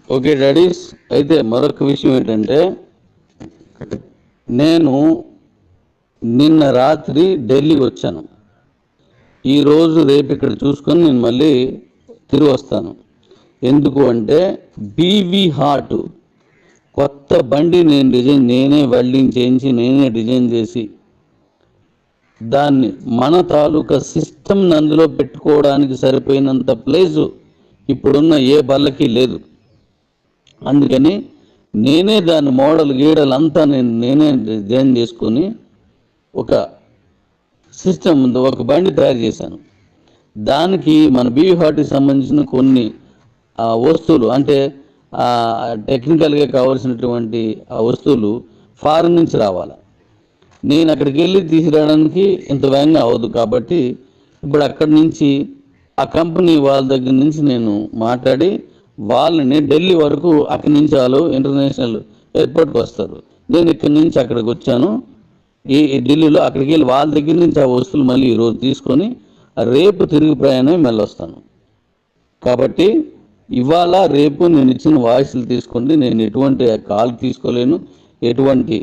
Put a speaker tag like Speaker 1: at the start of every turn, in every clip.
Speaker 1: Okay daddies. అయితే మరొక విషయం ఏంటంటే, నేను నిన్న రాత్రి ఢిల్లీకి వచ్చాను. ఈరోజు రేపు ఇక్కడ చూసుకొని నేను మళ్ళీ తిరిగి వస్తాను. ఎందుకు అంటే బీవీ హార్ట్ కొత్త బండి నేనే వెల్డింగ్ చేయించి నేనే డిజైన్ చేసి దాన్ని మన తాలూకా సిస్టమ్ అందులో పెట్టుకోవడానికి సరిపోయినంత ప్లేసు ఇప్పుడున్న ఏ బల్లకి లేదు. అందుకని నేనే దాని మోడల్ గీడలు అంతా నేనే డిజైన్ చేసుకొని ఒక సిస్టమ్ ఒక బండి తయారు చేశాను. దానికి మన బీవీ హార్ట్కి సంబంధించిన కొన్ని వస్తువులు అంటే టెక్నికల్గా కావాల్సినటువంటి ఆ వస్తువులు ఫారెన్ నుంచి రావాలి. నేను అక్కడికి వెళ్ళి తీసుకురావడానికి ఇంత వేగంగా అవ్వదు. కాబట్టి ఇప్పుడు అక్కడి నుంచి ఆ కంపెనీ వాళ్ళ దగ్గర నుంచి నేను మాట్లాడి వాళ్ళని ఢిల్లీ వరకు అక్కడి నుంచి వాళ్ళు ఇంటర్నేషనల్ ఎయిర్పోర్ట్కి వస్తారు. నేను ఇక్కడి నుంచి అక్కడికి వచ్చాను. ఈ ఢిల్లీలో అక్కడికి వెళ్ళి వాళ్ళ దగ్గర నుంచి ఆ వస్తువులు మళ్ళీ ఈరోజు తీసుకొని రేపు తిరిగి ప్రయాణం మళ్ళీ వస్తాను. కాబట్టి ఇవాళ రేపు నేను ఇచ్చిన వాయిస్లు తీసుకోండి. నేను ఎటువంటి కాల్ తీసుకోలేను, ఎటువంటి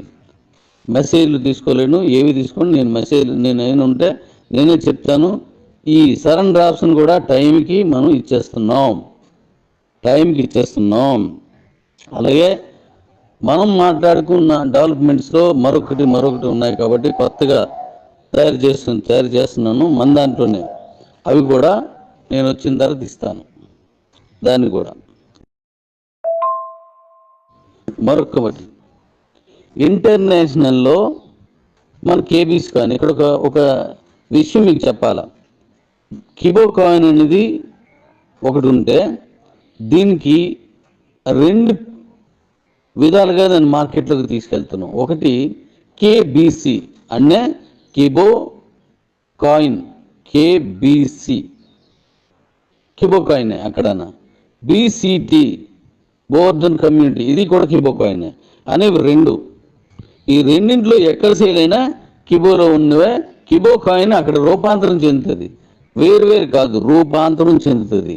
Speaker 1: మెసేజ్లు తీసుకోలేను, ఏవి తీసుకోండి. నేను మెసేజ్ నేను ఉంటే నేనే చెప్తాను. ఈ సరెండర్ ఆప్షన్ కూడా టైంకి మనం ఇచ్చేస్తున్నాం. అలాగే మనం మాట్లాడుకున్న డెవలప్మెంట్స్లో మరొకటి ఉన్నాయి కాబట్టి కొత్తగా తయారు చేస్తున్నాను. మన దాంట్లోనే అవి కూడా నేను వచ్చిన తర్వాత ఇస్తాను. దాన్ని కూడా మరొకటి ఇంటర్నేషనల్లో మన కేబీస్ కానీ ఇక్కడ ఒక విషయం మీకు చెప్పాలా. కిబో కాయిన్ అనేది ఒకటి ఉంటే దీనికి రెండు విధాలుగా దాన్ని మార్కెట్లోకి తీసుకెళ్తున్నాం. ఒకటి కేబీసీ అంటే కిబో కాయిన్, కిబో కాయిన్. అక్కడనా బీసీటీ బోర్డన్ కమ్యూనిటీ, ఇది కూడా కిబో కాయిన్ అనేవి రెండు. ఈ రెండింటిలో ఎక్కడ సేల్ అయినా కిబోలో ఉన్నవే కిబో కాయిన్ అక్కడ రూపాంతరం చెందుతుంది. వేరు కాదు, రూపాంతరం చెందుతుంది.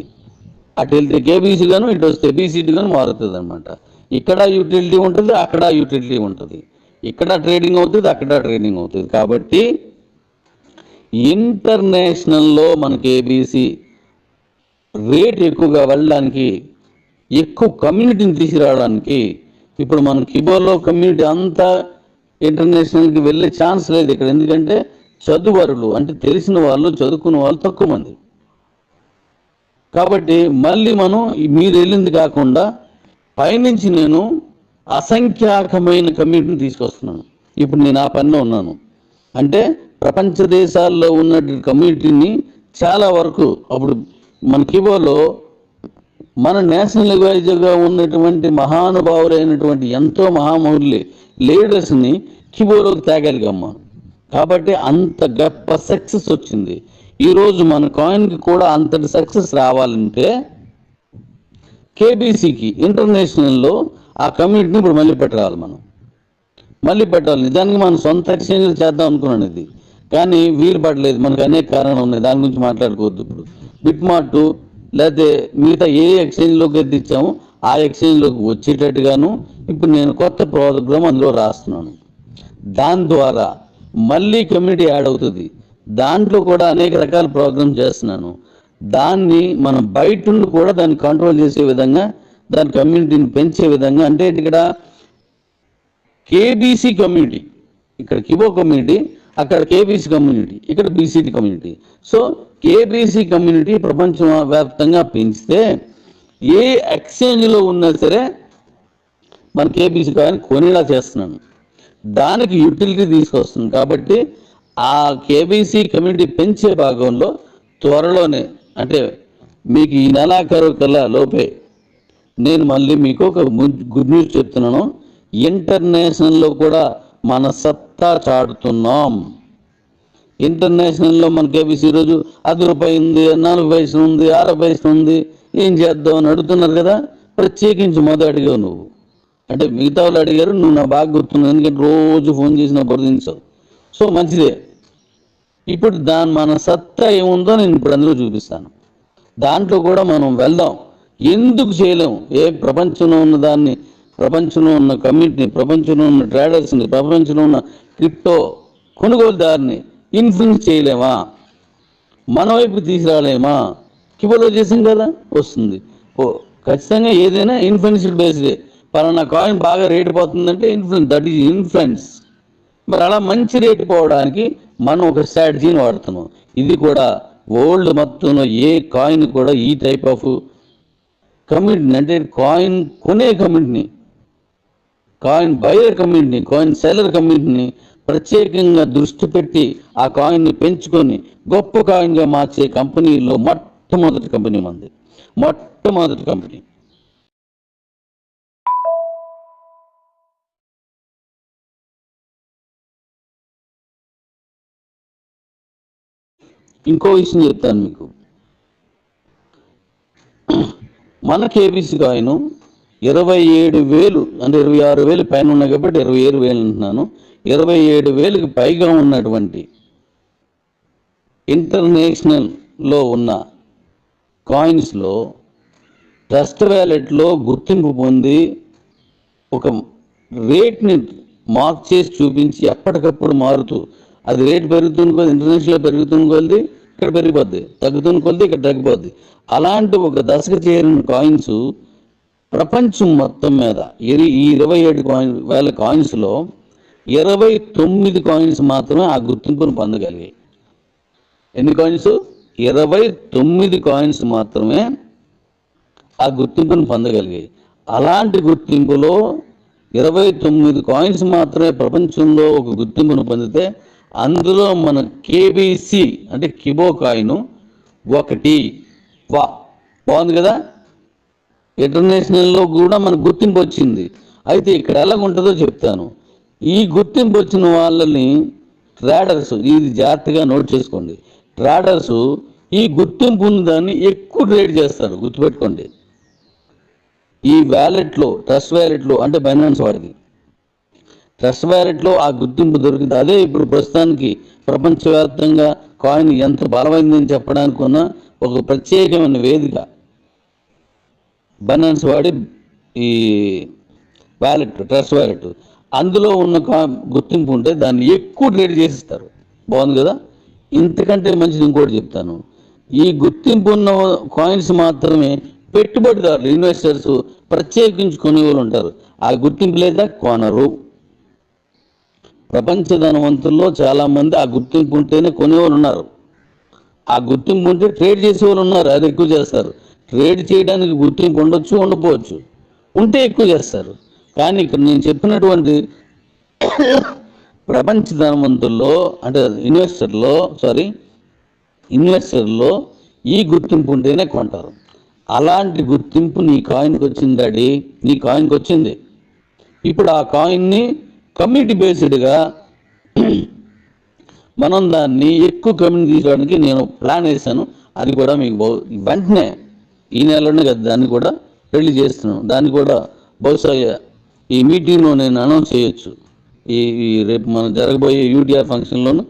Speaker 1: అటు వెళ్తే కేబీసీ గాను, ఇటు వస్తే బీసీటీ గాను మారుతుంది అనమాట. ఇక్కడ యూటిలిటీ ఉంటుంది, అక్కడ యూటిలిటీ ఉంటుంది. ఇక్కడ ట్రేడింగ్ అవుతుంది, అక్కడ ట్రేడింగ్ అవుతుంది. కాబట్టి ఇంటర్నేషనల్లో మనకి ఏబీసీ రేట్ ఎక్కువగా వెళ్ళడానికి, ఎక్కువ కమ్యూనిటీని తీసుకురావడానికి ఇప్పుడు మన కిబోలో కమ్యూనిటీ అంతా ఇంటర్నేషనల్కి వెళ్ళే ఛాన్స్ లేదు ఇక్కడ. ఎందుకంటే చదువరులు అంటే తెలిసిన వాళ్ళు, చదువుకున్న వాళ్ళు తక్కువ మంది. కాబట్టి మళ్ళీ మనం మీరు వెళ్ళింది కాకుండా పైనుంచి నేను అసంఖ్యాకమైన కమ్యూనిటీని తీసుకొస్తున్నాను. ఇప్పుడు నేను ఆ పనిలో ఉన్నాను. అంటే ప్రపంచ దేశాల్లో ఉన్న కమ్యూనిటీని చాలా వరకు అప్పుడు మన కిబోలో మన నేషనల్ అడ్వైజర్గా ఉన్నటువంటి మహానుభావులైనటువంటి ఎంతో మహామౌల్య లీడర్స్ని కిబోలోకి తేగలిగమ్మా. కాబట్టి అంత గొప్ప సక్సెస్ వచ్చింది. ఈరోజు మన కాయిన్కి కూడా అంతటి సక్సెస్ రావాలంటే కేబీసీకి ఇంటర్నేషనల్లో ఆ కమ్యూనిటీని ఇప్పుడు మళ్ళీ పెట్టాలి. నిజానికి మనం సొంత ఎక్స్చేంజ్లు చేద్దాం అనుకున్నాను ఇది, కానీ వీలు పడలేదు. మనకు అనేక కారణాలు ఉన్నాయి, దాని గురించి మాట్లాడుకోవద్దు. ఇప్పుడు బిట్మార్ట్ లేకపోతే మిగతా ఏ ఎక్స్చేంజ్లోకి అయితే ఇచ్చామో ఆ ఎక్స్చేంజ్లోకి వచ్చేటట్టుగాను ఇప్పుడు నేను కొత్త ప్రోగ్రామ్ అందులో రాస్తున్నాను. దాని ద్వారా మళ్ళీ కమ్యూనిటీ యాడ్ అవుతుంది. దాంట్లో కూడా అనేక రకాల ప్రోగ్రామ్ చేస్తున్నాను. దాన్ని మనం బయట నుండి కూడా దాన్ని కంట్రోల్ చేసే విధంగా, దాని కమ్యూనిటీని పెంచే విధంగా. అంటే ఇక్కడ కేబీసీ కమ్యూనిటీ, ఇక్కడ కిబో కమ్యూనిటీ, అక్కడ కేబీసీ కమ్యూనిటీ, ఇక్కడ BCT community. So KBC community ప్రపంచ వ్యాప్తంగా పెంచితే ఏ ఎక్స్చేంజ్లో ఉన్నా సరే మన కేబీసీ కాయిన్ కొనేలా చేస్తున్నాను. దానికి యూటిలిటీ తీసుకొస్తుంది. కాబట్టి ఆ కేబీసీ కమ్యూనిటీ పెంచే భాగంలో త్వరలోనే, అంటే మీకు ఈ నెలాఖరు కల్లా లోపే నేను మళ్ళీ మీకు ఒక గుడ్ న్యూస్ చెప్తున్నాను. ఇంటర్నేషనల్లో కూడా మన సత్తా చాటుతున్నాం. ఇంటర్నేషనల్లో మన కేబీసీ ఈరోజు ₹10 ఉంది, 40 పైసలు ఉంది, 60 పైసలు ఉంది. ఏం చేద్దాం అని అడుగుతున్నారు కదా. ప్రత్యేకించి మొదలు అడిగావు నువ్వు, అంటే మిగతా వాళ్ళు అడిగారు, నువ్వు నా బాగా గుర్తున్నావు. ఎందుకంటే రోజు ఫోన్ చేసిన బోధించావు. సో మంచిదే. ఇప్పుడు మన సత్తా ఏముందో నేను ఇప్పుడు అందులో చూపిస్తాను. దాంట్లో కూడా మనం వెళ్దాం. ఎందుకు చేయలేము? ప్రపంచంలో ఉన్న దాన్ని, ప్రపంచంలో ఉన్న కమ్యూనిటీని, ప్రపంచంలో ఉన్న ట్రేడర్స్ని, ప్రపంచంలో ఉన్న క్రిప్టో కొనుగోలుదారిని ఇన్ఫ్లుయెన్స్ చేయలేమా? మన వైపు తీసుకురాలేమా? కిబోలో చేసాం కదా, వస్తుంది. ఖచ్చితంగా ఏదైనా ఇన్ఫ్లుయెన్షియల్ బేస్డే. పలానా కాయిన్ బాగా రేటు పోతుందంటే దట్ ఈజ్ ఇన్ఫ్లుయెన్స్. మరి అలా మంచి రేటు పోవడానికి మనం ఒక స్ట్రాటజీని వాడుతున్నాం. ఇది కూడా వరల్డ్ మొత్తంలో ఏ కాయిన్ కూడా ఈ టైప్ ఆఫ్ కమ్యూనిటీని, అంటే కాయిన్ కొనే కమ్యూనిటీని, కాయిన్ బయర్ కమ్యూనిటీని, కాయిన్ సెల్లర్ కమ్యూనిటీని ప్రత్యేకంగా దృష్టి పెట్టి ఆ కాయిన్ని పెంచుకొని గొప్ప కాయిన్గా మార్చే కంపెనీలో మొట్టమొదటి కంపెనీ మంది, మొట్టమొదటి కంపెనీ. ఇంకో విషయం చెప్తాను మీకు. మన కేబీసీ కాయిన్ 27,000, అంటే 26,000 పైన ఉన్నాయి కాబట్టి 27,000 అంటున్నాను. 27,000కి పైగా ఉన్నటువంటి ఇంటర్నేషనల్లో ఉన్న కాయిన్స్లో ట్రస్ట్ వ్యాలెట్లో గుర్తింపు పొంది ఒక రేట్ని మార్క్ చేసి చూపించి ఎప్పటికప్పుడు మారుతూ, అది రేట్ పెరుగుతున్న కొద్ది ఇంటర్నేషనల్లో పెరుగుతున్న కొద్ది ఇక్కడ పెరిగిపోద్ది, తగ్గుతున్న కొద్ది ఇక్కడ తగ్గిపోద్ది. అలాంటి ఒక దశకు చేరిన కాయిన్స్ ప్రపంచం మొత్తం మీద ఈ 27,000 కాయిన్స్లో 29 కాయిన్స్ మాత్రమే ఆ గుర్తింపును పొందగలిగాయి. ఎన్ని కాయిన్స్? 29 కాయిన్స్ మాత్రమే ఆ గుర్తింపును పొందగలిగాయి. అలాంటి గుర్తింపులో 29 కాయిన్స్ మాత్రమే ప్రపంచంలో ఒక గుర్తింపును పొందితే అందులో మన కేబీసీ అంటే కిబో కాయిన్ ఒకటి. బాగుంది కదా, ఇంటర్నేషనల్లో కూడా మనకు గుర్తింపు వచ్చింది. అయితే ఇక్కడ ఎలా ఉంటుందో చెప్తాను. ఈ గుర్తింపు వచ్చిన వాళ్ళని ట్రేడర్స్, ఇది జాగ్రత్తగా నోట్ చేసుకోండి, ట్రేడర్స్ ఈ గుర్తింపు ఉన్న దాన్ని ఎక్కువ ట్రేడ్ చేస్తారు. గుర్తుపెట్టుకోండి, ఈ వ్యాలెట్లో, ట్రస్ట్ వ్యాలెట్లో, అంటే బైనాన్స్ వాడిది ట్రస్ట్ వ్యాలెట్లో ఆ గుర్తింపు దొరికింది. అదే ఇప్పుడు ప్రస్తుతానికి ప్రపంచవ్యాప్తంగా కాయిన్ ఎంత బలమైందని చెప్పడానికి ఉన్న ఒక ప్రత్యేకమైన వేదిక బైనాన్స్ వాడి ఈ వ్యాలెట్, ట్రస్ట్ వ్యాలెట్, అందులో ఉన్న గుర్తింపు ఉంటే దాన్ని ఎక్కువ ట్రేడ్ చేసిస్తారు. బాగుంది కదా. ఇంతకంటే మంచిది ఇంకోటి చెప్తాను. ఈ గుర్తింపు ఉన్న కాయిన్స్ మాత్రమే పెట్టుబడిదారులు, ఇన్వెస్టర్స్ ప్రత్యేకించి కొనేవాళ్ళు ఉంటారు. ఆ గుర్తింపు లేదా కొనరు. ప్రపంచ ధనవంతుల్లో చాలామంది ఆ గుర్తింపు ఉంటేనే కొనేవాళ్ళు ఉన్నారు. ఆ గుర్తింపు ఉంటే ట్రేడ్ చేసేవాళ్ళు ఉన్నారు, అది ఎక్కువ చేస్తారు. ట్రేడ్ చేయడానికి గుర్తింపు ఉండొచ్చు, ఉండకపోవచ్చు, ఉంటే ఎక్కువ చేస్తారు. కానీ ఇక్కడ నేను చెప్పినటువంటి ప్రపంచ ధనవంతుల్లో, అంటే ఇన్వెస్టర్లో ఈ గుర్తింపు ఉంటేనే కొంటారు. అలాంటి గుర్తింపు నీ కాయిన్కి వచ్చింది డాడీ, నీ కాయిన్కి వచ్చింది. ఇప్పుడు ఆ కాయిన్ని కమ్యూనిటీ బేస్డ్గా మనం దాన్ని ఎక్కువ కమ్యూనిటీ తీసుకోవడానికి నేను ప్లాన్ వేశాను. అది కూడా మీకు వెంటనే ఈ నెలలోనే కదా దాన్ని కూడా రిలీజ్ చేస్తున్నాను. దాన్ని కూడా బహుశా ఈ మీటింగ్లో నేను అనౌన్స్ చేయొచ్చు. ఈ రేపు మనం జరగబోయే యూటీఆర్ ఫంక్షన్లోను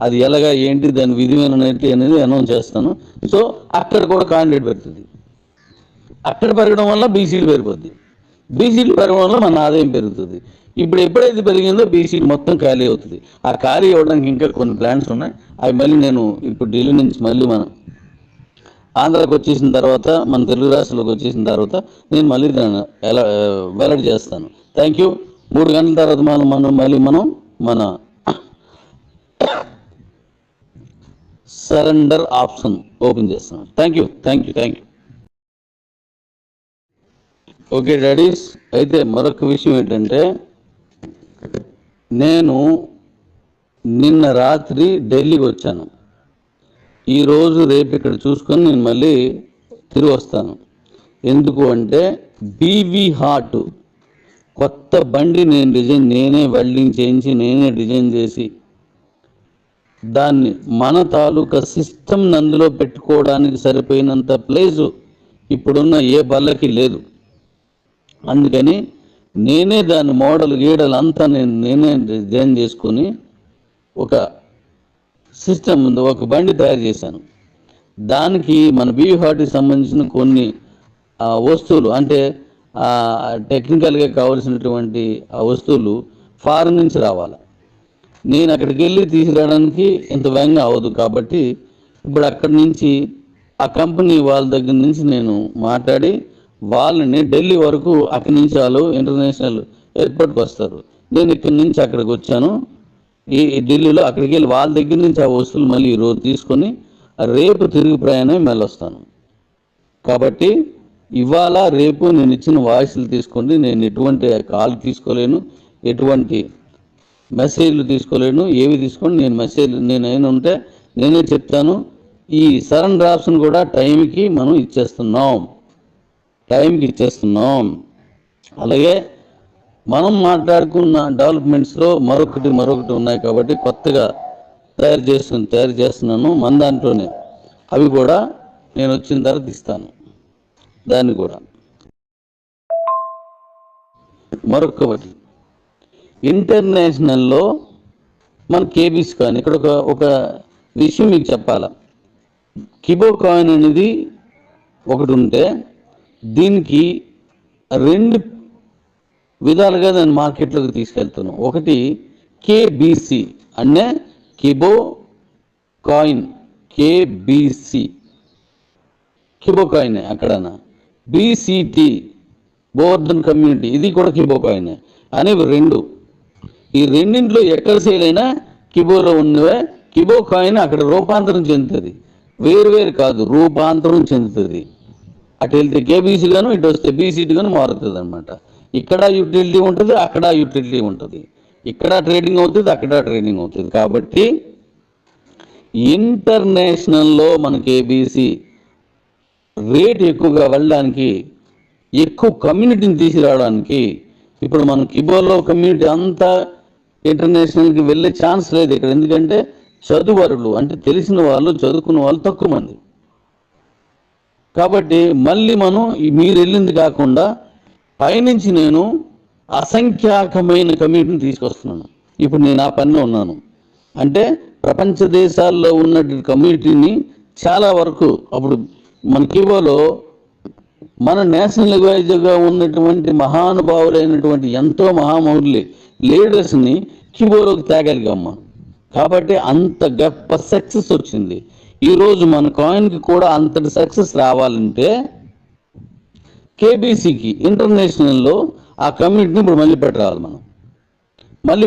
Speaker 1: అది ఎలాగా ఏంటి దాని విధిమైన ఏంటి అనేది అనౌన్స్ చేస్తాను. సో అక్కడ కూడా కాండిడేట్ పెడుతుంది. అక్కడ పెరగడం వల్ల బీసీలు పెరిగిపోద్ది, బీసీలు పెరగడం వల్ల మన ఆదాయం పెరుగుతుంది. ఇప్పుడు ఎప్పుడైతే పెరిగిందో బీసీలు మొత్తం ఖాళీ అవుతుంది. ఆ ఖాళీ అవ్వడానికి ఇంకా కొన్ని ప్లాన్స్ ఉన్నాయి. అవి మళ్ళీ నేను ఇప్పుడు ఢిల్లీ నుంచి మళ్ళీ మనం ఆంధ్రాకి వచ్చేసిన తర్వాత, మన తెలుగు రాష్ట్రాలకు వచ్చేసిన తర్వాత నేను మళ్ళీ దాన్ని ఎలా వెల్లడి చేస్తాను. Thank you. 3 గంటల తర్వాత మనం మన సరెండర్ ఆప్షన్ ఓపెన్ చేస్తాను. Thank you. Okay daddies. అయితే మరొక విషయం ఏంటంటే, నేను నిన్న రాత్రి ఢిల్లీకి వచ్చాను. ఈరోజు రేపు ఇక్కడ చూసుకొని నేను మళ్ళీ తిరిగి వస్తాను. ఎందుకు అంటే బీవీ హార్ట్ కొత్త బండి నేనే వెల్డింగ్ చేయించి, నేనే డిజైన్ చేసి దాన్ని మన తాలూకా సిస్టమ్ అందులో పెట్టుకోవడానికి సరిపోయినంత ప్లేసు ఇప్పుడున్న ఏ బల్లకి లేదు. అందుకని నేనే దాని మోడల్ గీడలు అంతా నేనే డిజైన్ చేసుకొని ఒక సిస్టమ్ ఒక బండి తయారు చేశాను. దానికి మన బీవీ హార్ట్కి సంబంధించిన కొన్ని వస్తువులు అంటే టెక్నికల్గా కావాల్సినటువంటి ఆ వస్తువులు ఫారెన్ నుంచి రావాలి. నేను అక్కడికి వెళ్ళి తీసుకురావడానికి ఇంత వేగంగా అవ్వదు. కాబట్టి ఇప్పుడు అక్కడి నుంచి ఆ కంపెనీ వాళ్ళ దగ్గర నుంచి నేను మాట్లాడి వాళ్ళని ఢిల్లీ వరకు అక్కడి నుంచి వాళ్ళు ఇంటర్నేషనల్ ఎయిర్పోర్ట్కి వస్తారు. నేను ఇక్కడి నుంచి అక్కడికి వచ్చాను. ఈ ఢిల్లీలో అక్కడికి వెళ్ళి వాళ్ళ దగ్గర నుంచి ఆ వస్తువులు మళ్ళీ ఈరోజు తీసుకొని రేపు తిరిగి ప్రయాణం మళ్ళీ వస్తాను. కాబట్టి ఇవాళ రేపు నేను ఇచ్చిన వాయిస్లు తీసుకోండి. నేను ఎటువంటి కాల్ తీసుకోలేను, ఎటువంటి మెసేజ్లు తీసుకోలేను, ఏవి తీసుకోండి. నేను మెసేజ్ నేను ఉంటే నేనే చెప్తాను. ఈ సరెండర్ ఆప్షన్ కూడా టైంకి మనం ఇచ్చేస్తున్నాం. అలాగే మనం మాట్లాడుకున్న డెవలప్మెంట్స్లో మరొకటి ఉన్నాయి కాబట్టి కొత్తగా తయారు చేస్తున్నాను. మన దాంట్లోనే అవి కూడా నేను వచ్చిన తర్వాత ఇస్తాను. దాన్ని కూడా మరొకటి ఇంటర్నేషనల్లో మన కేబీసీ కాయిన్ ఇక్కడ ఒక విషయం మీకు చెప్పాలా. కిబో కాయిన్ అనేది ఒకటి ఉంటే దీనికి 2 విధాలుగా దాన్ని మార్కెట్లోకి తీసుకెళ్తున్నాం. ఒకటి కేబీసీ అంటే కిబో కాయిన్, కిబో కాయిన్. అక్కడనా బీసీటీ గోవర్ధన్ కమ్యూనిటీ, ఇది కూడా కిబో కాయిన్ అనేవి 2. ఈ రెండింటిలో ఎక్కడ సేల్ అయినా కిబోలో ఉన్నవే. కిబో కాయిన్ అక్కడ రూపాంతరం చెందుతుంది, వేరు కాదు, రూపాంతరం చెందుతుంది. అటు వెళ్తే కేబీసీ గాను, ఇటు వస్తే బీసీటీ గాను మారుతుంది అనమాట. ఇక్కడ యూటిలిటీ ఉంటుంది, అక్కడ యూటిలిటీ ఉంటుంది. ఇక్కడ ట్రేడింగ్ అవుతుంది, అక్కడ ట్రేడింగ్ అవుతుంది. కాబట్టి ఇంటర్నేషనల్లో మన కేబీసీ రేట్ ఎక్కువగా వెళ్ళడానికి, ఎక్కువ కమ్యూనిటీని తీసుకురావడానికి ఇప్పుడు మన కిబోలో కమ్యూనిటీ అంతా ఇంటర్నేషనల్కి వెళ్ళే ఛాన్స్ లేదు ఇక్కడ. ఎందుకంటే చదువరులు అంటే తెలిసిన వాళ్ళు, చదువుకున్న వాళ్ళు తక్కువ మంది. కాబట్టి మళ్ళీ మనం మీరు వెళ్ళింది కాకుండా పైనుంచి నేను అసంఖ్యాకమైన కమ్యూనిటీని తీసుకొస్తున్నాను. ఇప్పుడు నేను ఆ పనిలో ఉన్నాను. అంటే ప్రపంచ దేశాల్లో ఉన్న కమ్యూనిటీని చాలా వరకు అప్పుడు మన కిబోలో మన నేషనల్ వైజ్గా ఉన్నటువంటి మహానుభావులైనటువంటి ఎంతో మహామౌరులు లీడర్స్ని కిబోలోకి తేగలిగామ్మ. కాబట్టి అంత గొప్ప సక్సెస్ వచ్చింది. ఈరోజు మన కాయిన్కి కూడా అంతటి సక్సెస్ రావాలంటే కేబీసీకి ఇంటర్నేషనల్లో ఆ కమ్యూనిటీని ఇప్పుడు మళ్ళీ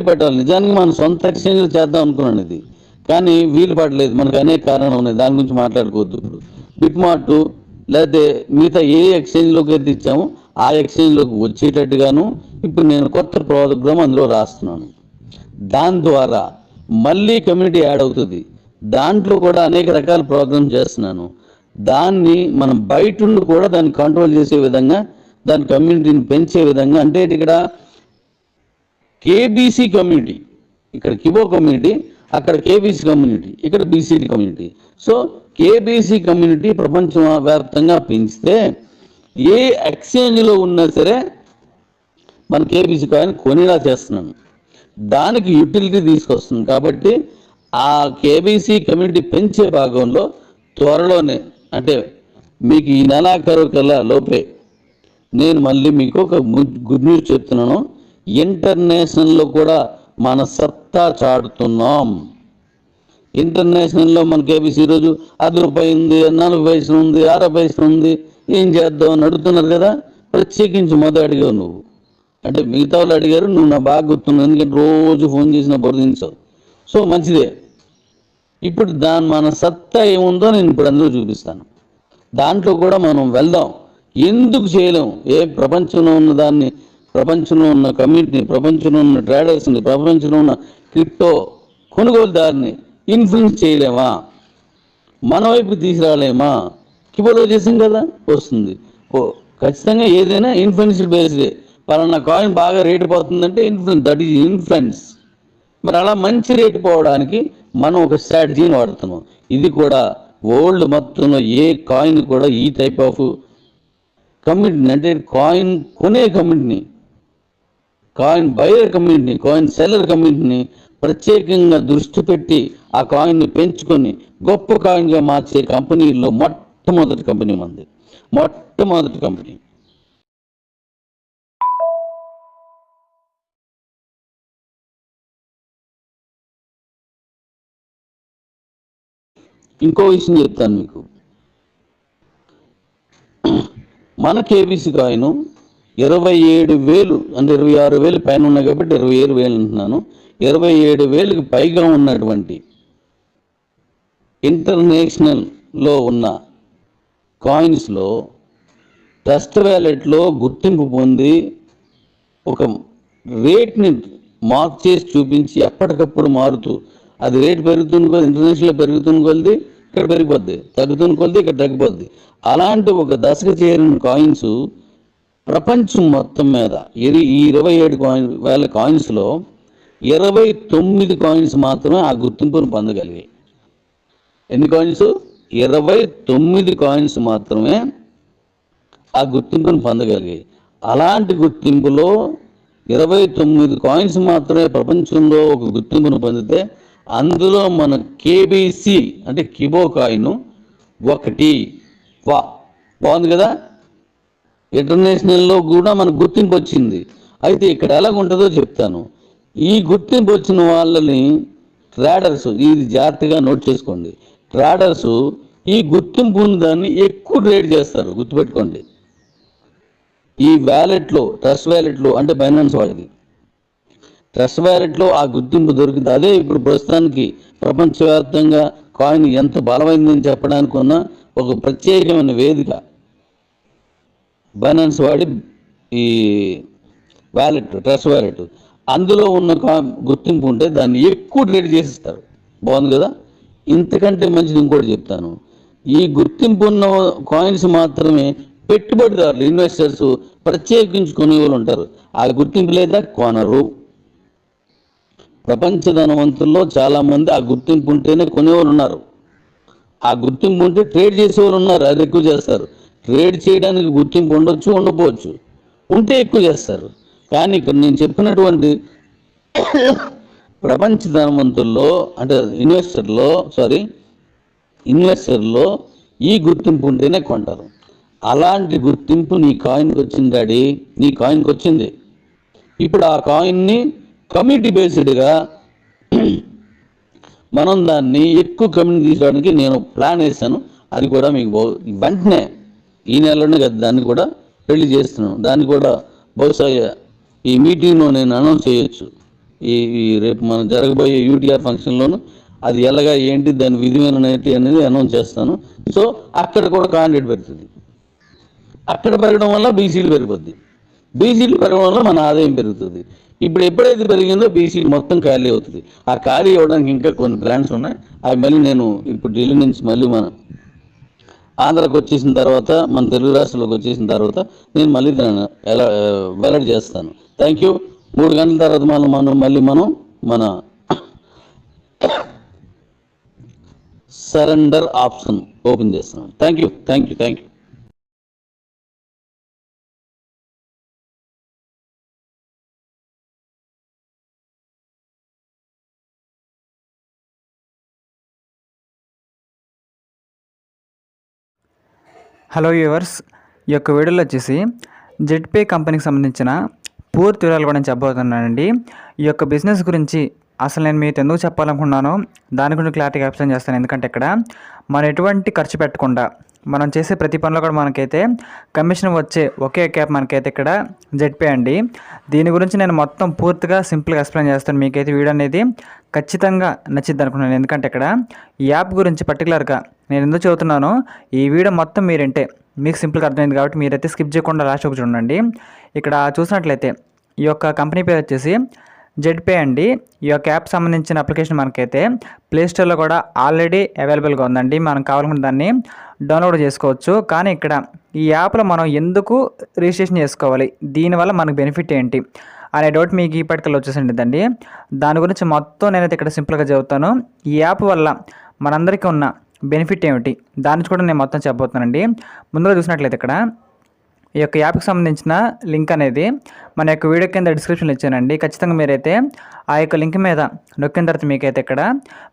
Speaker 1: పెట్టాలి. నిజానికి మన సొంత ఎక్స్చేంజ్లు చేద్దాం అనుకున్నాను ఇది, కానీ వీలు పడలేదు. మనకు అనేక కారణాలు ఉన్నాయి, దాని గురించి మాట్లాడుకోవద్దు. ఇప్పుడు బిట్మార్ట్ లేకపోతే మిగతా ఏ ఎక్స్చేంజ్లోకి అయితే ఇచ్చామో ఆ ఎక్స్చేంజ్లోకి వచ్చేటట్టుగాను ఇప్పుడు నేను కొత్త ప్రోగ్రామ్ అందులో రాస్తున్నాను. దాని ద్వారా మళ్ళీ కమ్యూనిటీ యాడ్ అవుతుంది. దాంట్లో కూడా అనేక రకాల ప్రోగ్రామ్ చేస్తున్నాను. దాన్ని మనం బయట ఉండి కూడా దాన్ని కంట్రోల్ చేసే విధంగా, దాని కమ్యూనిటీని పెంచే విధంగా. అంటే ఇక్కడ కేబీసీ కమ్యూనిటీ, ఇక్కడ కిబో కమ్యూనిటీ, అక్కడ కేబీసీ కమ్యూనిటీ, ఇక్కడ BCT community. So KBC community ప్రపంచవ్యాప్తంగా పెంచితే ఏ ఎక్స్చేంజ్లో ఉన్నా సరే మన కేబీసీ కాయిన్ కొనేలా చేస్తున్నాను. దానికి యూటిలిటీ తీసుకొస్తుంది. కాబట్టి ఆ కేబీసీ కమ్యూనిటీ పెంచే భాగంలో త్వరలోనే, అంటే మీకు ఈ నెలాఖరు కల్లా లోపే నేను మళ్ళీ మీకు ఒక గుడ్ న్యూస్ చెప్తున్నాను. ఇంటర్నేషనల్లో కూడా మన సత్తా చాటుతున్నాం. ఇంటర్నేషనల్లో మన కేబీసీ ఈరోజు 10 రూపాయలు ఉంది, 40 పైసలు ఉంది, 60 పైసలు ఉంది. ఏం చేద్దాం అని అడుగుతున్నారు కదా. ప్రత్యేకించి మొదలు అడిగావు నువ్వు, అంటే మిగతా వాళ్ళు అడిగారు, నువ్వు నా బాగా గుర్తున్నావు. ఎందుకంటే రోజు ఫోన్ చేసిన బోధించావు. సో మంచిదే. ఇప్పుడు మన సత్తా ఏముందో నేను ఇప్పుడు అందులో చూపిస్తాను. దాంట్లో కూడా మనం వెళ్దాం. ఎందుకు చేయలేం? ప్రపంచంలో ఉన్న దాన్ని, ప్రపంచంలో ఉన్న కమ్యూనిటీని, ప్రపంచంలో ఉన్న ట్రేడర్స్ని, ప్రపంచంలో ఉన్న క్రిప్టో కొనుగోలుదారిని ఇన్ఫ్లుయెన్స్ చేయలేమా? మన వైపు తీసుకురాలేమా? కిబోలో చేసాం కదా, వస్తుంది. ఖచ్చితంగా ఏదైనా ఇన్ఫ్లుయెన్స్ బేస్డే. పలానా కాయిన్ బాగా రేటు పోతుందంటే దట్ ఈజ్ ఇన్ఫ్లుయెన్స్. మరి అలా మంచి రేటు పోవడానికి మనం ఒక స్ట్రాటజీని వాడుతున్నాం. ఇది కూడా వరల్డ్ మొత్తంలో ఏ కాయిన్ కూడా ఈ టైప్ ఆఫ్ కమ్యూనిటీని, అంటే కాయిన్ కొనే కమ్యూనిటీని, కాయిన్ బయర్ కమ్యూనిటీని, కాయిన్ సెల్లర్ కమ్యూనిటీని ప్రత్యేకంగా దృష్టి పెట్టి ఆ కాయిన్ని పెంచుకొని గొప్ప కాయిన్గా మార్చే కంపెనీల్లో మొట్టమొదటి కంపెనీ మంది. మొట్టమొదటి కంపెనీ. ఇంకో విషయం చెప్తాను మీకు. మన కేబీసీ కాయిన్ 27,000 అంటే 26,000 పైన ఉన్నాయి కాబట్టి 27,000 అంటున్నాను. 27,000కి పైగా ఉన్నటువంటి ఇంటర్నేషనల్లో ఉన్న కాయిన్స్లో ట్రస్ట్ వ్యాలెట్లో గుర్తింపు పొంది ఒక రేట్ని మార్క్ చేసి చూపించి ఎప్పటికప్పుడు మారుతూ, అది రేట్ పెరుగుతుంది కొద్ది ఇంటర్నేషనల్లో పెరుగుతుంది కొద్ది ఇక్కడ పెరిగిపోద్ది, తగ్గుతుంది కొద్ది ఇక్కడ తగ్గిపోద్ది. అలాంటి ఒక దశకు చేరిన కాయిన్స్ ప్రపంచం మొత్తం మీద ఈ 27,000 కాయిన్స్లో 29 కాయిన్స్ మాత్రమే ఆ గుర్తింపును పొందగలిగాయి. ఎన్ని కాయిన్స్? 29 కాయిన్స్ మాత్రమే ఆ గుర్తింపును పొందగలిగాయి. అలాంటి గుర్తింపులో 29 కాయిన్స్ మాత్రమే ప్రపంచంలో ఒక గుర్తింపును పొందితే అందులో మన కేబీసీ అంటే కిబో కాయిన్ ఒకటి. బాగుంది కదా. ఇంటర్నేషనల్లో కూడా మనకు గుర్తింపు వచ్చింది. అయితే ఇక్కడ ఎలాగుంటుందో చెప్తాను. ఈ గుర్తింపు వచ్చిన వాళ్ళని ట్రేడర్స్, ఇది జాగ్రత్తగా నోట్ చేసుకోండి, ట్రేడర్స్ ఈ గుర్తింపు ఉన్న దాన్ని ఎక్కువ ట్రేడ్ చేస్తారు. గుర్తుపెట్టుకోండి. ఈ వ్యాలెట్లో, ట్రస్ట్ వ్యాలెట్లో అంటే బైనాన్స్ వాడిది, ట్రస్ట్ వ్యాలెట్లో ఆ గుర్తింపు దొరికింది. అదే ఇప్పుడు ప్రస్తుతానికి ప్రపంచవ్యాప్తంగా కాయిన్ ఎంత బలమైందని చెప్పడానికి ఉన్న ఒక ప్రత్యేకమైన వేదిక బైనాన్స్ వాడి ఈ వ్యాలెట్, ట్రస్ట్ వ్యాలెట్. అందులో ఉన్న గుర్తింపు ఉంటే దాన్ని ఎక్కువ ట్రేడ్ చేసిస్తారు. బాగుంది కదా. ఇంతకంటే మంచిది ఇంకోటి చెప్తాను. ఈ గుర్తింపు ఉన్న కాయిన్స్ మాత్రమే పెట్టుబడిదారులు, ఇన్వెస్టర్స్ ప్రత్యేకించి కొనేవాళ్ళు ఉంటారు. ఆ గుర్తింపు లేదా కొనరు. ప్రపంచ ధనవంతుల్లో చాలామంది ఆ గుర్తింపు ఉంటేనే కొనేవాళ్ళు ఉన్నారు. ఆ గుర్తింపు ఉంటే ట్రేడ్ చేసేవాళ్ళు ఉన్నారు, అది ఎక్కువ చేస్తారు. ట్రేడ్ చేయడానికి గుర్తింపు ఉండొచ్చు, ఉండకపోవచ్చు, ఉంటే ఎక్కువ చేస్తారు. కానీ ఇక్కడ నేను చెప్పినటువంటి ప్రపంచ ధనవంతుల్లో అంటే ఇన్వెస్టర్లో ఈ గుర్తింపు ఉంటేనే కొంటారు. అలాంటి గుర్తింపు నీ కాయిన్కి వచ్చింది డాడీ, నీ కాయిన్కి వచ్చింది. ఇప్పుడు ఆ కాయిన్ని కమ్యూనిటీ బేస్డ్గా మనం దాన్ని ఎక్కువ కమ్యూనిటీ తీసుకోవడానికి నేను ప్లాన్ వేసాను. అది కూడా మీకు వెంటనే ఈ నెలలోనే కదా దాన్ని కూడా పెళ్లి చేస్తున్నాను. దాన్ని కూడా బహుశా ఈ మీటింగ్లో నేను అనౌన్స్ చేయొచ్చు. ఈ రేపు మనం జరగబోయే యూటీఆర్ ఫంక్షన్లోను అది ఎలాగా ఏంటి దాని విధిమైన ఏంటి అనేది అనౌన్స్ చేస్తాను. సో అక్కడ కూడా కాండిడేట్ పెరుగుతుంది. అక్కడ పెరగడం వల్ల బీసీలు పెరిగిపోద్ది. బీసీలు పెరగడం వల్ల మన ఆదాయం పెరుగుతుంది. ఇప్పుడు ఎప్పుడైతే పెరిగిందో బీసీలు మొత్తం ఖాళీ అవుతుంది. ఆ ఖాళీ అవ్వడానికి ఇంకా కొన్ని ప్లాన్స్ ఉన్నాయి. అవి మళ్ళీ నేను ఇప్పుడు ఢిల్లీ నుంచి మళ్ళీ మన ఆంధ్రాకి వచ్చేసిన తర్వాత, మన తెలుగు రాష్ట్రాలకు వచ్చేసిన తర్వాత నేను మళ్ళీ దాన్ని ఎలా వెల్లడి చేస్తాను. Thank you. 3 గంటల తర్వాత మనం మన సరెండర్ ఆప్షన్ ఓపెన్ చేస్తున్నాం. Thank you.
Speaker 2: హలో వ్యూవర్స్, ఈ యొక్క వీడియోలో వచ్చేసి జెడ్పే కంపెనీకి సంబంధించిన పూర్తి వివరాలు కూడా నేను చెప్పబోతున్నానండి. ఈ యొక్క బిజినెస్ గురించి అసలు నేను మీతో ఎందుకు చెప్పాలనుకున్నానో దాని గురించి క్లారిటీగా ఎక్స్ప్లెయిన్ చేస్తాను. ఎందుకంటే ఇక్కడ మనం ఎటువంటి ఖర్చు పెట్టకుండా మనం చేసే ప్రతి పనిలో కూడా మనకైతే కమిషన్ వచ్చే ఒకే యాప్ మనకైతే ఇక్కడ జెడ్పే అండి. దీని గురించి నేను మొత్తం పూర్తిగా సింపుల్గా ఎక్స్ప్లెయిన్ చేస్తాను. మీకైతే వీడియో అనేది ఖచ్చితంగా నచ్చిద్ది అనుకున్నాను. ఎందుకంటే ఇక్కడ ఈ యాప్ గురించి పర్టికులర్గా నేను ఎందుకు చదువుతున్నానో ఈ వీడియో మొత్తం మీరంటే మీకు సింపుల్గా అర్థమైంది కాబట్టి మీరైతే స్కిప్ చేయకుండా లాస్ట్ ఒక చూడండి. ఇక్కడ చూసినట్లయితే ఈ యొక్క కంపెనీ పేరు వచ్చేసి జెడ్పే అండి. ఈ యొక్క యాప్ సంబంధించిన అప్లికేషన్ మనకైతే ప్లేస్టోర్లో కూడా ఆల్రెడీ అవైలబుల్గా ఉందండి. మనం కావాలనుకున్న దాన్ని డౌన్లోడ్ చేసుకోవచ్చు. కానీ ఇక్కడ ఈ యాప్లో మనం ఎందుకు రిజిస్ట్రేషన్ చేసుకోవాలి, దీనివల్ల మనకు బెనిఫిట్ ఏంటి అనే డౌట్ మీకు ఇప్పటికల్లా వచ్చేసిందండి. దాని గురించి మొత్తం నేనైతే ఇక్కడ సింపుల్గా చెబుతాను. ఈ యాప్ వల్ల మనందరికీ ఉన్న బెనిఫిట్ ఏమిటి దాని కూడా నేను మొత్తం చెప్పబోతున్నానండి. ముందుగా చూసినట్లయితే ఇక్కడ ఈ యొక్క యాప్కి సంబంధించిన లింక్ అనేది మన యొక్క వీడియో కింద డిస్క్రిప్షన్లో ఇచ్చానండి. ఖచ్చితంగా మీరైతే ఆ యొక్క లింక్ మీద నొక్కిన తర్వాత మీకైతే ఇక్కడ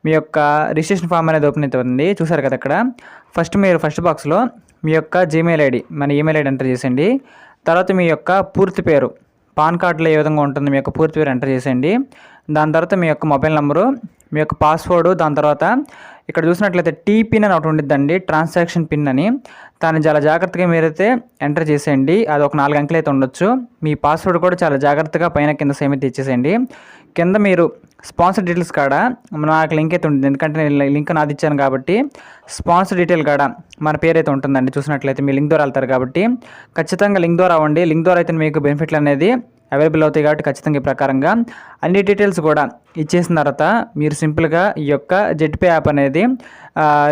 Speaker 2: మీ యొక్క రిజిస్ట్రేషన్ ఫామ్ అనేది ఓపెన్ అవుతుంది. చూసారు కదా, ఇక్కడ ఫస్ట్ బాక్స్లో మీ యొక్క జీమెయిల్ ఐడి, మన ఈమెయిల్ ఐడి ఎంటర్ చేసేయండి. తర్వాత మీ యొక్క పూర్తి పేరు, పాన్ కార్డులో ఏ విధంగా ఉంటుంది మీ యొక్క పూర్తి పేరు ఎంటర్ చేసేయండి. దాని తర్వాత మీ యొక్క మొబైల్ నెంబరు, మీ యొక్క పాస్వర్డ్, దాని తర్వాత ఇక్కడ చూసినట్లయితే టీ పిన్ అని ఒకటి ఉండిద్దండి, ట్రాన్సాక్షన్ పిన్ అని. దాన్ని చాలా జాగ్రత్తగా మీరైతే ఎంటర్ చేసేయండి. అది ఒక 4 అంకెలు అయితే ఉండొచ్చు. మీ పాస్వర్డ్ కూడా చాలా జాగ్రత్తగా పైన కింద సేమ్ అయితే ఇచ్చేసేయండి. కింద మీరు స్పాన్సర్ డీటెయిల్స్ కాడ నాకు లింక్ అయితే ఉంటుంది, ఎందుకంటే నేను లింక్ నాది ఇచ్చాను కాబట్టి స్పాన్సర్ డీటెయిల్ కాడ మన పేరు అయితే ఉంటుందండి. చూసినట్లయితే మీ లింక్ ద్వారా వెళ్తారు కాబట్టి ఖచ్చితంగా లింక్ ద్వారా అవ్వండి. లింక్ ద్వారా అయితే మీకు బెనిఫిట్లు అనేది అవైలబుల్ అవుతాయి కాబట్టి ఖచ్చితంగా ఈ ప్రకారంగా అన్ని డీటెయిల్స్ కూడా ఇచ్చేసిన తర్వాత మీరు సింపుల్గా ఈ యొక్క జెట్పే యాప్ అనేది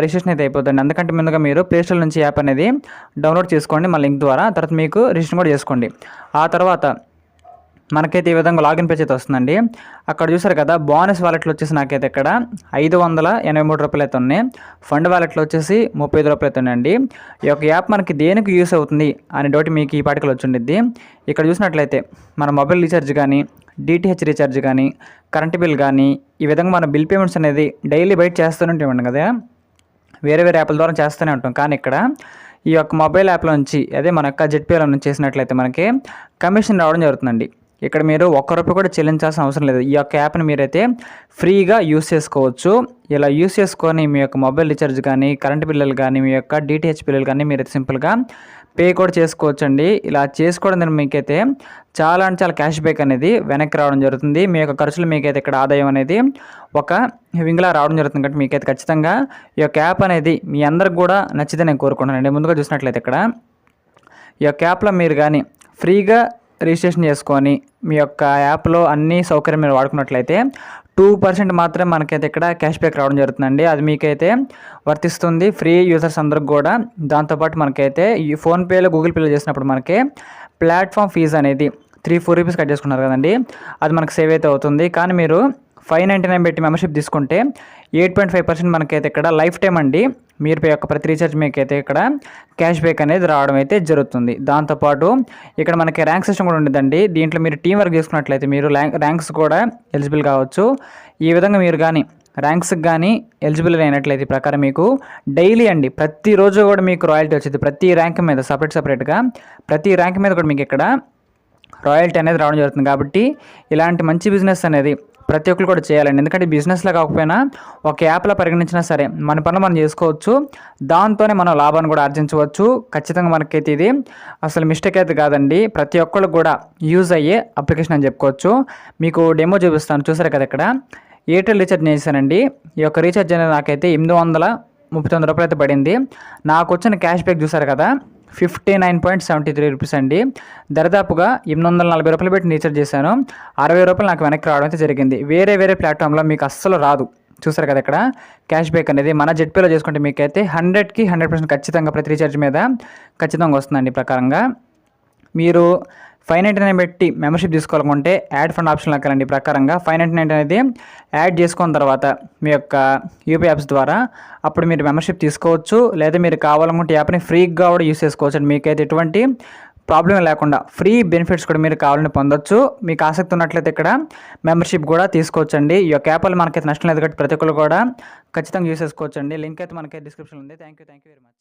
Speaker 2: రిజిస్ట్రేషన్ అయితే అయిపోతుంది. అందుకంటే ముందుగా మీరు ప్లేస్టోర్ నుంచి యాప్ అనేది డౌన్లోడ్ చేసుకోండి మన లింక్ ద్వారా. తర్వాత మీకు రిజిస్ట్రేషన్ కూడా చేసుకోండి. ఆ తర్వాత మనకైతే ఈ విధంగా లాగిన్ పేజ్ అయితే వస్తుందండి. అక్కడ చూసారు కదా, బోనస్ వాలెట్లో వచ్చేసి నాకైతే ఇక్కడ 583 రూపాయలు అయితే ఉన్నాయి. ఫండ్ వాలెట్లో వచ్చేసి 35 రూపాయలు అయితే ఉన్నాయండి. ఈ యొక్క యాప్ మనకి దేనికి యూస్ అవుతుంది అనే డౌట్ మీకు ఈ పాటికలు వచ్చి ఉండిద్ది. ఇక్కడ చూసినట్లయితే మన మొబైల్ రీఛార్జ్ కానీ, డిటిహెచ్ రీఛార్జ్ కానీ, కరెంట్ బిల్ కానీ, ఈ విధంగా మన బిల్ పేమెంట్స్ అనేది డైలీ బయట చేస్తూనే ఉంటాం కదా, వేరే వేరే యాప్ల ద్వారా చేస్తూనే ఉంటాం. కానీ ఇక్కడ ఈ యొక్క మొబైల్ యాప్లో నుంచి, అదే మన యొక్క జెట్పేలో నుంచి చేసినట్లయితే మనకి కమిషన్ రావడం జరుగుతుందండి. ఇక్కడ మీరు ₹1 కూడా చెల్లించాల్సిన అవసరం లేదు. ఈ యొక్క యాప్ని మీరైతే ఫ్రీగా యూస్ చేసుకోవచ్చు. ఇలా యూస్ చేసుకొని మీ యొక్క మొబైల్ రీఛార్జ్ కానీ, కరెంట్ బిల్లులు కానీ, మీ యొక్క డిటిహెచ్ బిల్లులు కానీ మీరైతే సింపుల్గా పే కూడా చేసుకోవచ్చు అండి. ఇలా చేసుకోవడం ద్వారా మీకైతే చాలా అంటే చాలా క్యాష్ బ్యాక్ అనేది వెనక్కి రావడం జరుగుతుంది. మీ యొక్క ఖర్చులు మీకైతే ఇక్కడ ఆదాయం అనేది ఒక వింగ్లా రావడం జరుగుతుంది. కాబట్టి మీకైతే ఖచ్చితంగా ఈ యొక్క యాప్ అనేది మీ అందరికి కూడా నచ్చితే నేను కోరుకుంటున్నానండి. ముందుగా చూసినట్లయితే ఇక్కడ ఈ యొక్క యాప్లో మీరు కానీ ఫ్రీగా రిజిస్ట్రేషన్ చేసుకొని మీ యొక్క యాప్లో అన్ని సౌకర్యం మీరు వాడుకున్నట్లయితే 2% మాత్రమే మనకైతే ఇక్కడ క్యాష్ బ్యాక్ రావడం జరుగుతుందండి. అది మీకైతే వర్తిస్తుంది ఫ్రీ యూజర్స్ అందరికి కూడా. దాంతోపాటు మనకైతే ఈ ఫోన్పేలో, గూగుల్ పేలో చేసినప్పుడు మనకి ప్లాట్ఫామ్ ఫీజు అనేది 3-4 రూపీస్ కట్ చేసుకున్నారు కదండి, అది మనకు సేవ్ అయితే అవుతుంది. కానీ మీరు 599 పెట్టి మెంబర్షిప్ తీసుకుంటే 8.5% మనకైతే ఇక్కడ లైఫ్ టైం అండి. మీరు యొక్క ప్రతి రీఛార్జ్ మీకైతే ఇక్కడ క్యాష్ బ్యాక్ అనేది రావడం అయితే జరుగుతుంది. దాంతోపాటు ఇక్కడ మనకి ర్యాంక్ సిస్టమ్ కూడా ఉండదండి. దీంట్లో మీరు టీం వర్క్ చేసుకున్నట్లయితే మీరు ర్యాంక్స్ కూడా ఎలిజిబుల్ కావచ్చు. ఈ విధంగా మీరు కానీ ర్యాంక్స్కి కానీ ఎలిజిబుల్ అయినట్లయితే ప్రకారం మీకు డైలీ అండి, ప్రతిరోజు కూడా మీకు రాయల్టీ వచ్చింది. ప్రతి ర్యాంక్ మీద సపరేట్గా ప్రతి ర్యాంక్ మీద కూడా మీకు ఇక్కడ రాయల్టీ అనేది రావడం జరుగుతుంది. కాబట్టి ఇలాంటి మంచి బిజినెస్ అనేది ప్రతి ఒక్కరు కూడా చేయాలండి. ఎందుకంటే బిజినెస్లో కాకపోయినా ఒక యాప్లో పరిగణించినా సరే మన పనులు మనం చేసుకోవచ్చు, దాంతోనే మనం లాభాన్ని కూడా ఆర్జించవచ్చు. ఖచ్చితంగా మనకైతే ఇది అసలు మిస్టేక్ అయితే కాదండి, ప్రతి ఒక్కరికి కూడా యూజ్ అయ్యే అప్లికేషన్ అని చెప్పుకోవచ్చు. మీకు డెమో చూపిస్తాను, చూసారు కదా. ఇక్కడ ఎయిర్టెల్ రీఛార్జ్ చేశానండి. ఈ యొక్క రీఛార్జ్ అనేది నాకైతే 839 రూపాయలు అయితే పడింది. నాకు వచ్చిన క్యాష్ బ్యాక్ చూసారు కదా, 59.73 రూపీస్ అండి. దరిదాపుగా 840 రూపాయలు పెట్టి రీఛార్జ్ చేశాను. 60 రూపాయలు నాకు వెనక్కి రావడం అయితే జరిగింది. వేరే ప్లాట్ఫామ్లో మీకు అస్సలు రాదు. చూసారు కదా, ఇక్కడ క్యాష్ బ్యాక్ అనేది మన జెట్పేలో చేసుకుంటే మీకైతే 100కి 100% ఖచ్చితంగా ప్రతి రీఛార్జ్ మీద ఖచ్చితంగా వస్తుందండి. ప్రకారంగా మీరు 599 పెట్టి మెంబర్షిప్ తీసుకోవాలనుకుంటే యాడ్ ఫండ్ ఆప్షన్ లెక్కాలండి. ప్రకారంగా 599 అనేది యాడ్ చేసుకున్న తర్వాత మీ యొక్క యూపీ యాప్స్ ద్వారా అప్పుడు మీరు మెంబర్షిప్ తీసుకోవచ్చు. లేదా మీరు కావాలనుకుంటే యాప్ని ఫ్రీగా కూడా యూస్ చేసుకోవచ్చు అండి. మీకైతే ఎటువంటి ప్రాబ్లం లేకుండా ఫ్రీ బెనిఫిట్స్ కూడా మీరు కావాలని పొందొచ్చు. మీకు ఆసక్తి ఉన్నట్లయితే ఇక్కడ మెంబర్షిప్ కూడా తీసుకోవచ్చు అండి. ఈ యొక్క యాప్ వల్ల మనకైతే నష్టం లేదు కాబట్టి ప్రతి ఒక్కరు కూడా ఖచ్చితంగా యూస్ చేసుకోవచ్చు అండి. లింక్ అయితే మనకైతే డిస్క్రిప్షన్లో ఉంది. Thank you very much.